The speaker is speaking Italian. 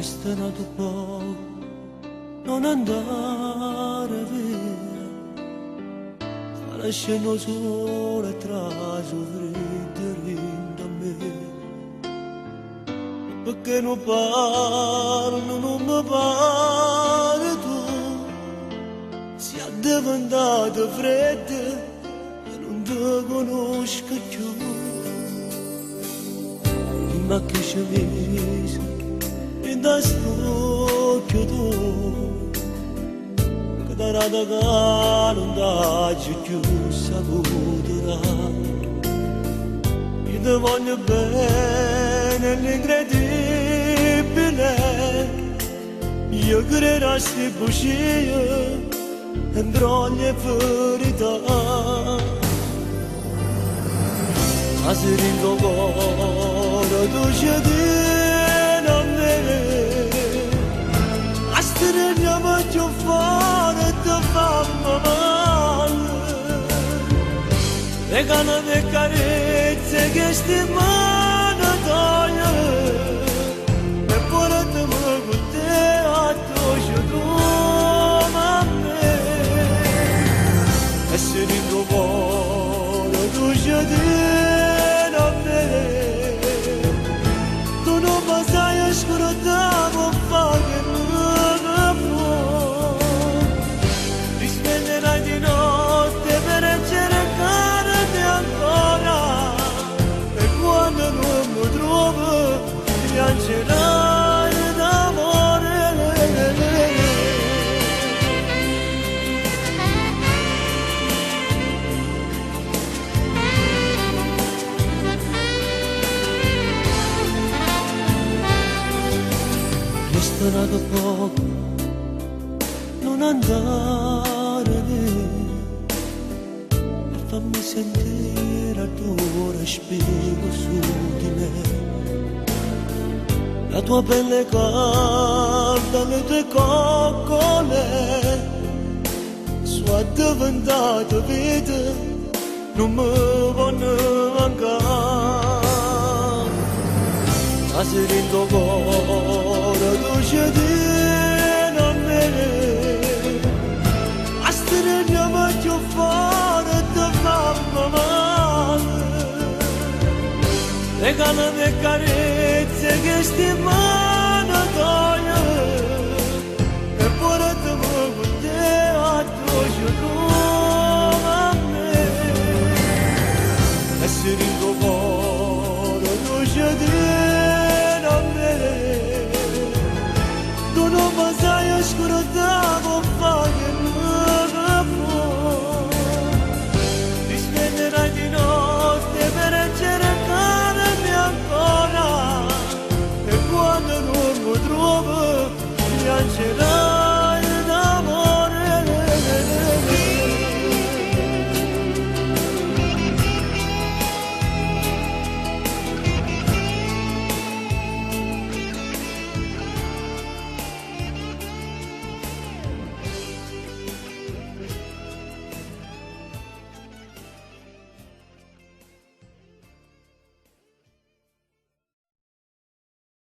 Resta nato poco, non andare via, sta lasciando solo atrás freddo da me. Perché non parlo, non mi pare tu, si è diventato freddo e non ti conosco più. Ma che ci vedi da st'occhio tu, che da rada non dà più saputo. Io ti voglio bene, l'incredibile, io creeresti bugie e broglie verità. Ma se rindo cuore tu ci tieni a me, a stare andiamo più fuori e ti fanno male. Regala le carezze che sti mani toglie, e portami con te a tu a me. E se rindo cuore tu ci tieni a me, tu non mi sai ascoltare, ma fa che non può. Risvenderai di notte per cercarti ancora, e quando non mi trovo ti piangerai d'amore. Resta nato poco, non andare via, e fammi sentire il tuo respiro su di me. La tua pelle calda, le tue coccole, sono diventato vita, non mi voglio mancare. Ma se rindo cuore tu ci tieni a me, a stare andiamo più fuori e ti fanno male. Regala le carezze che sti male